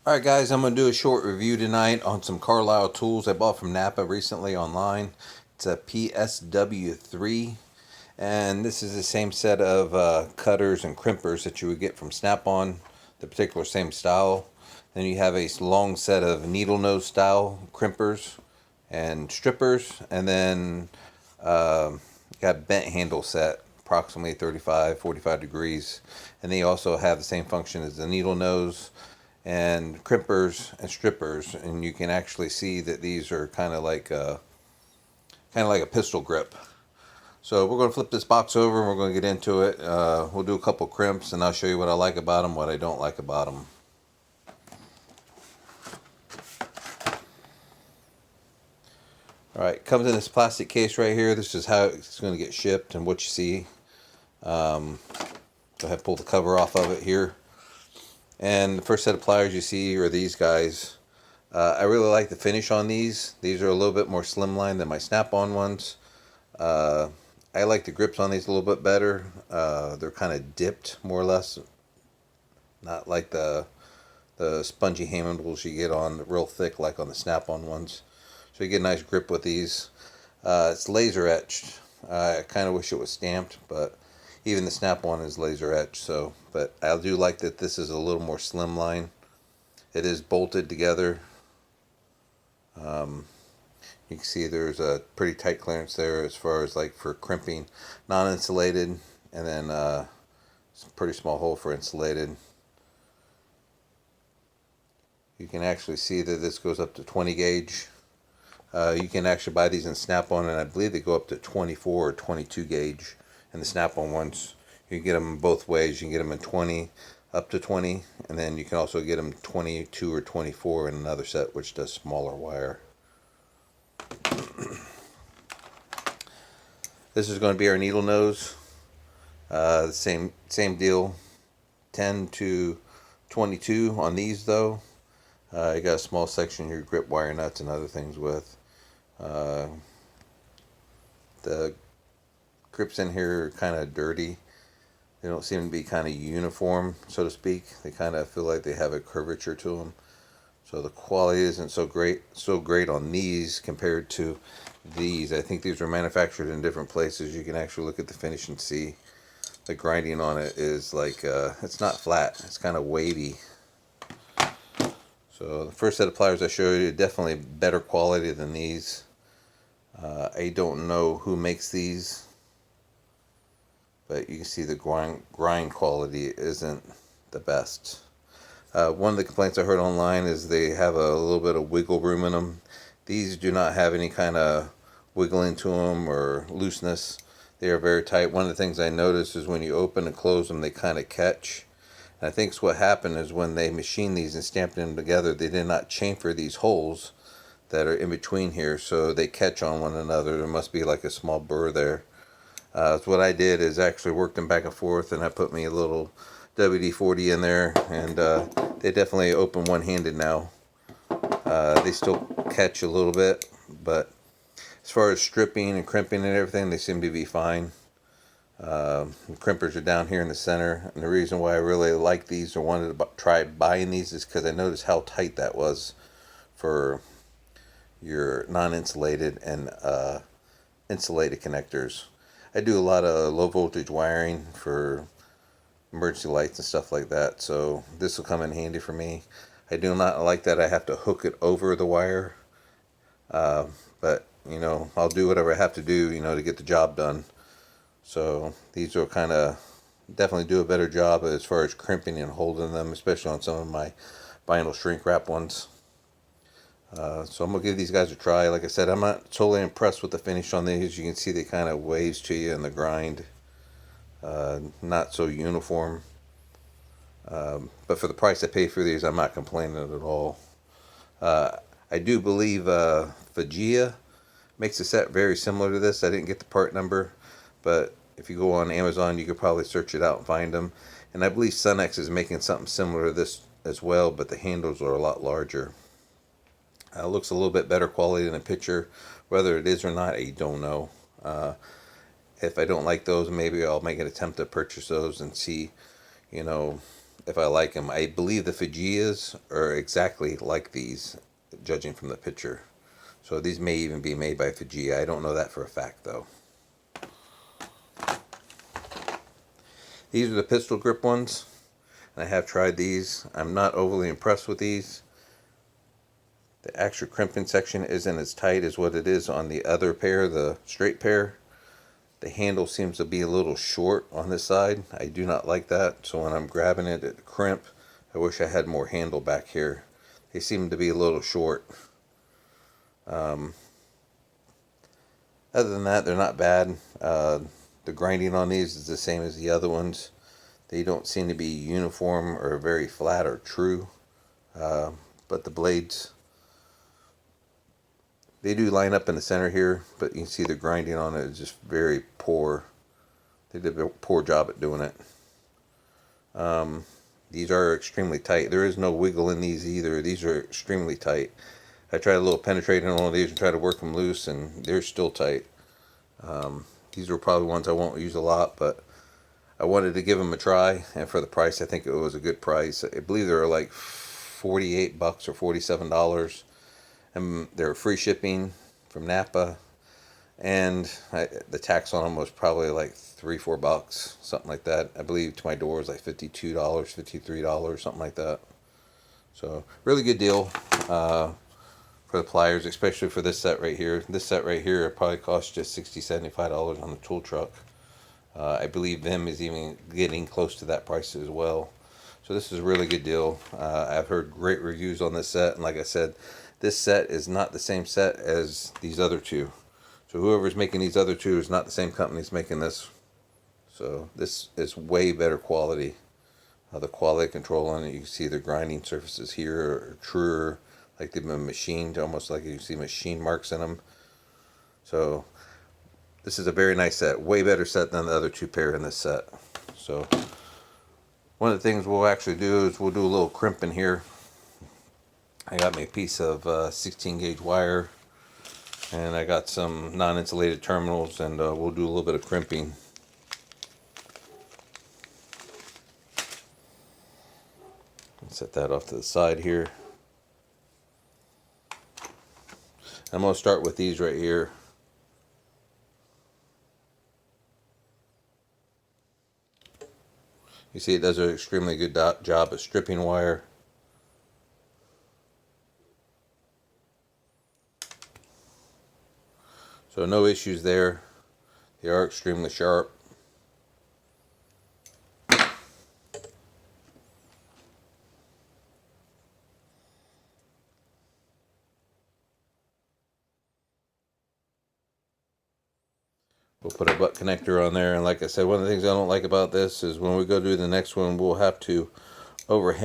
Alright guys, I'm going to do a short review tonight on some Carlyle tools I bought from Napa recently online. It's a PSW3, and this is the same set of cutters and crimpers that you would get from Snap-on, the particular same style. Then you have a long set of needle nose style crimpers and strippers, and then you got bent handle set, approximately 35-45 degrees, and they also have the same function as the needle nose and crimpers and strippers, and you can actually see that these are kind of like a pistol grip. So we're going to flip this box over and we're going to get into it. We'll do a couple crimps and I'll show you what I like about them, what I don't like about them. Alright, comes in this plastic case right here. This is how it's going to get shipped and what you see. Go ahead and pull the cover off of it here. And the first set of pliers you see are these guys. I really like the finish on these. These are a little bit more slimline than my Snap-on ones. I like the grips on these a little bit better. They're kind of dipped, more or less. Not like the spongy handles you get on real thick like on the Snap-on ones. So you get a nice grip with these. It's laser etched. I kind of wish it was stamped, but even the Snap-on is laser etched. So, but I do like that this is a little more slimline. It is bolted together. You can see there's a pretty tight clearance there as far as like for crimping, non-insulated, and then it's a pretty small hole for insulated. You can actually see that this goes up to 20 gauge. You can actually buy these in Snap-on, and I believe they go up to 24 or 22 gauge. In the Snap-on ones, you can get them both ways. You can get them in 20, up to 20, and then you can also get them 22 or 24 in another set, which does smaller wire. This is going to be our needle nose. The same deal, 10 to 22 on these though. You got a small section here, grip wire nuts and other things with. The grips in here are kind of dirty. They don't seem to be kind of uniform, so to speak. They kind of feel like they have a curvature to them. So the quality isn't so great on these compared to these. I think these were manufactured in different places. You can actually look at the finish and see the grinding on it is like, it's not flat. It's kind of wavy. So the first set of pliers I showed you, definitely better quality than these. I don't know who makes these, but you can see the grind quality isn't the best. One of the complaints I heard online is they have a little bit of wiggle room in them. These do not have any kind of wiggling to them or looseness. They are very tight. One of the things I noticed is when you open and close them, they kind of catch. And I think what happened is when they machined these and stamped them together, they did not chamfer these holes that are in between here, so they catch on one another. There must be like a small burr there. So what I did is actually worked them back and forth, and I put me a little WD-40 in there, and they definitely open one-handed now. They still catch a little bit, but as far as stripping and crimping and everything, they seem to be fine. The crimpers are down here in the center, and the reason why I really like these or wanted to try buying these is because I noticed how tight that was for your non-insulated and insulated connectors. I do a lot of low voltage wiring for emergency lights and stuff like that, so this will come in handy for me. I do not like that I have to hook it over the wire, but you know, I'll do whatever I have to do, you know, to get the job done. So these will kind of definitely do a better job as far as crimping and holding them, especially on some of my vinyl shrink wrap ones. So I'm going to give these guys a try. Like I said, I'm not totally impressed with the finish on these. You can see they kind of waves to you in the grind. Not so uniform. But for the price I pay for these, I'm not complaining at all. I do believe Fajia makes a set very similar to this. I didn't get the part number, but if you go on Amazon, you could probably search it out and find them. And I believe Sunex is making something similar to this as well, but the handles are a lot larger. Looks a little bit better quality in the picture. Whether it is or not, I don't know. If I don't like those, maybe I'll make an attempt to purchase those and see, you know, if I like them. I believe the Fujias are exactly like these, judging from the picture. So these may even be made by Fuji. I don't know that for a fact though. These are the pistol grip ones. I have tried these. I'm not overly impressed with these. The actual crimping section isn't as tight as what it is on the other pair, the straight pair. The handle seems to be a little short on this side. I do not like that. So when I'm grabbing it at the crimp, I wish I had more handle back here. They seem to be a little short. Other than that, they're not bad. The grinding on these is the same as the other ones. They don't seem to be uniform or very flat or true. But the blades, they do line up in the center here, but you can see the grinding on it is just very poor. They did a poor job at doing it. These are extremely tight. There is no wiggle in these either. These are extremely tight. I tried a little penetrating on one of these and tried to work them loose, and they're still tight. These are probably ones I won't use a lot, but I wanted to give them a try, and for the price, I think it was a good price. I believe they were like $48 or $47, and they're free shipping from Napa, and the tax on them was probably like $3-4, something like that. I believe to my door was like $52, $53, something like that. So really good deal for the pliers, especially for this set right here. This set right here probably cost just $60-$75 on the tool truck. I believe Vim is even getting close to that price as well. So this is a really good deal. I've heard great reviews on this set, and like I said, this set is not the same set as these other two. So whoever's making these other two is not the same company that's making this. So this is way better quality. The quality control on it, you can see the grinding surfaces here are truer, like they've been machined, almost like you see machine marks in them. So this is a very nice set, way better set than the other two pair in this set. So one of the things we'll actually do is we'll do a little crimping here. I got me a piece of 16 gauge wire, and I got some non-insulated terminals, and we'll do a little bit of crimping. Set that off to the side here. I'm going to start with these right here. You see it does an extremely good job of stripping wire. So no issues there. They are extremely sharp. We'll put a butt connector on there, and like I said, one of the things I don't like about this is when we go do the next one, we'll have to hook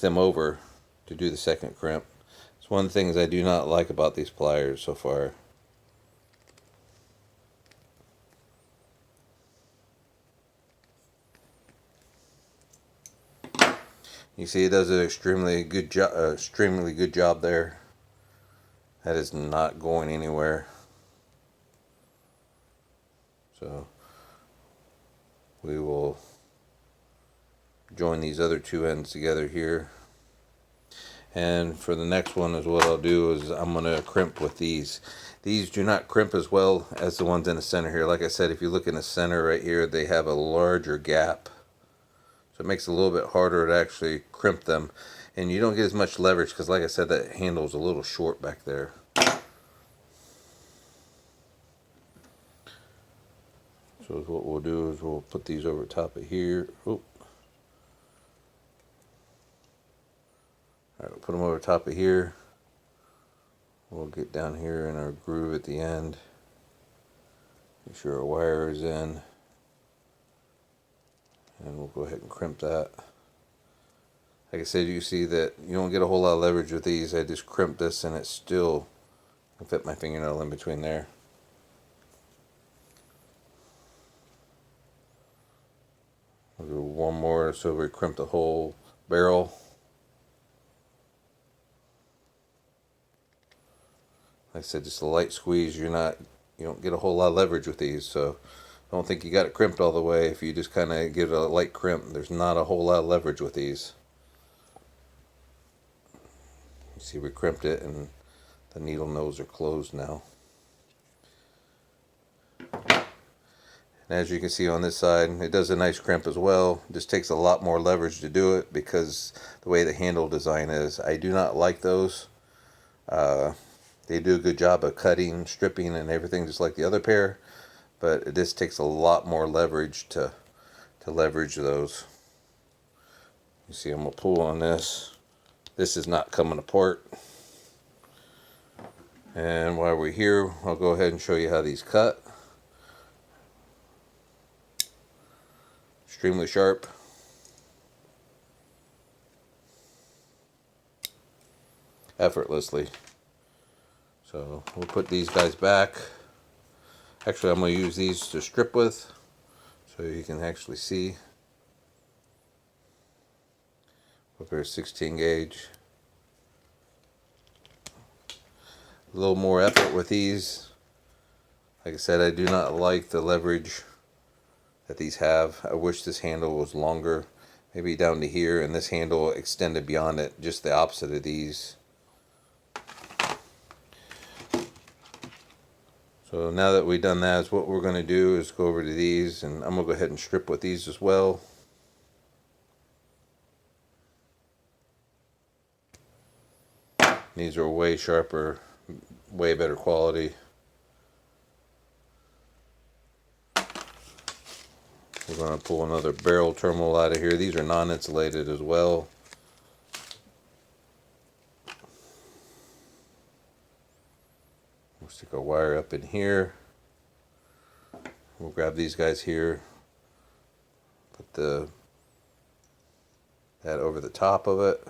them over to do the second crimp. It's one of the things I do not like about these pliers so far. You see it does an extremely good job there. That is not going anywhere. So we will join these other two ends together here. And for the next one is what I'll do is I'm going to crimp with these. These do not crimp as well as the ones in the center here. Like I said, if you look in the center right here, they have a larger gap. So it makes it a little bit harder to actually crimp them. And you don't get as much leverage because, like I said, that handle's a little short back there. So what we'll do is we'll put these over top of here. Oop. Alright, we'll put them over top of here. We'll get down here in our groove at the end. Make sure our wire is in. And we'll go ahead and crimp that. Like I said, you see that you don't get a whole lot of leverage with these. I just crimp this and it still can fit my fingernail in between there. We'll do one more so we crimp the whole barrel. Like I said, just a light squeeze. You don't get a whole lot of leverage with these, so don't think you got it crimped all the way. If you just kind of give it a light crimp, there's not a whole lot of leverage with these. You see we crimped it and the needle nose are closed now. And as you can see on this side, it does a nice crimp as well. It just takes a lot more leverage to do it because the way the handle design is. I do not like those. They do a good job of cutting, stripping, and everything just like the other pair, but it just takes a lot more leverage to leverage those. You see I'm going to pull on this. This is not coming apart. And while we're here, I'll go ahead and show you how these cut. Extremely sharp. Effortlessly. So we'll put these guys back. Actually, I'm going to use these to strip with so you can actually see. With our 16 gauge. A little more effort with these. Like I said, I do not like the leverage that these have. I wish this handle was longer, maybe down to here, and this handle extended beyond it, just the opposite of these. So now that we've done that, what we're going to do is go over to these, and I'm going to go ahead and strip with these as well. These are way sharper, way better quality. We're going to pull another barrel terminal out of here. These are non-insulated as well. We'll stick a wire up in here. We'll grab these guys here. Put that over the top of it.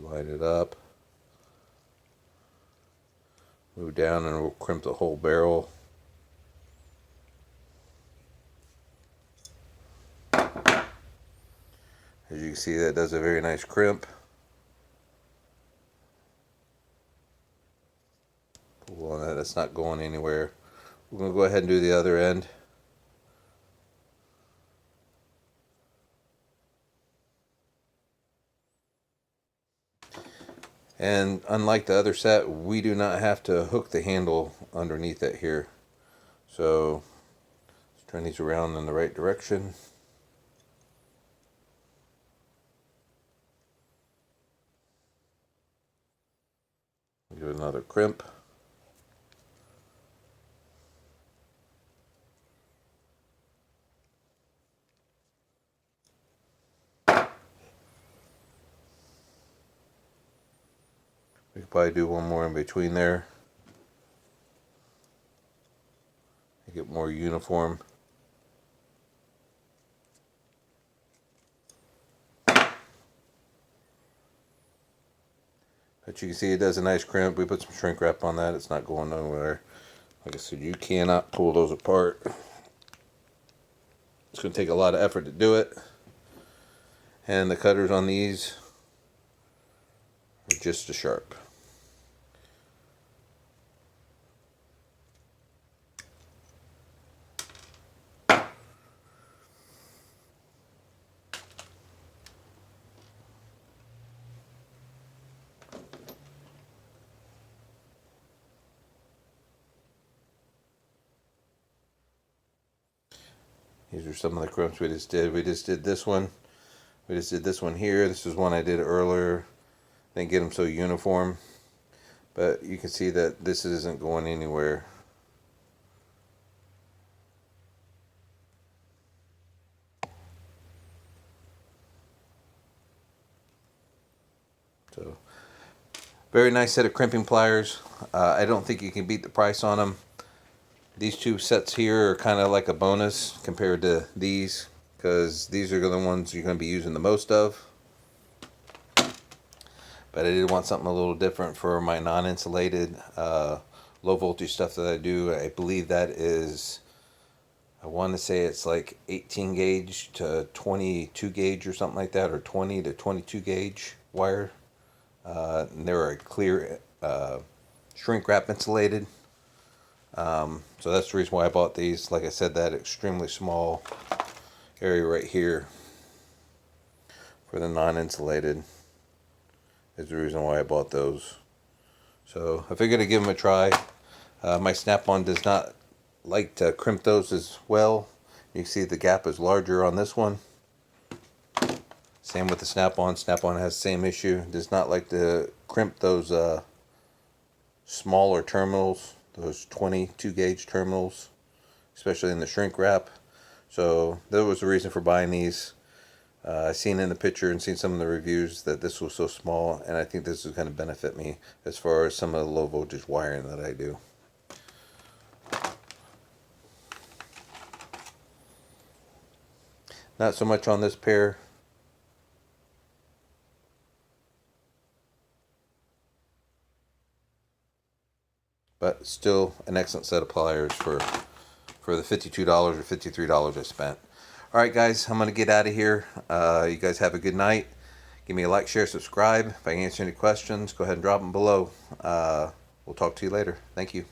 Line it up. Move down and we'll crimp the whole barrel. As you can see, that does a very nice crimp. Pull on that, it's not going anywhere. We're going to go ahead and do the other end. And unlike the other set, we do not have to hook the handle underneath it here. So let's turn these around in the right direction. Give it another crimp. We could probably do one more in between there. Make it more uniform. But you can see it does a nice crimp. We put some shrink wrap on that. It's not going nowhere. Like I said, you cannot pull those apart. It's going to take a lot of effort to do it. And the cutters on these are just as sharp. These are some of the crimps we just did. We just did this one. We just did this one here. This is one I did earlier. Didn't get them so uniform. But you can see that this isn't going anywhere. So, very nice set of crimping pliers. I don't think you can beat the price on them. These two sets here are kind of like a bonus compared to these, because these are the ones you're going to be using the most of. But I did want something a little different for my non-insulated low voltage stuff that I do. I believe that is, I want to say it's like 18 gauge to 22 gauge or something like that, or 20 to 22 gauge wire. And they're a clear shrink wrap insulated. So that's the reason why I bought these. Like I said, that extremely small area right here for the non-insulated is the reason why I bought those. So I figured I'd give them a try. My Snap-on does not like to crimp those as well. You can see the gap is larger on this one. Same with the Snap-on. Snap-on has the same issue. Does not like to crimp those smaller terminals, those 22 gauge terminals, especially in the shrink wrap. So that was the reason for buying these. I seen in the picture and seen some of the reviews that this was so small, and I think this is going to benefit me as far as some of the low voltage wiring that I do. Not so much on this pair. But still an excellent set of pliers for the $52 or $53 I spent. Alright guys, I'm going to get out of here. You guys have a good night. Give me a like, share, subscribe. If I can answer any questions, go ahead and drop them below. We'll talk to you later. Thank you.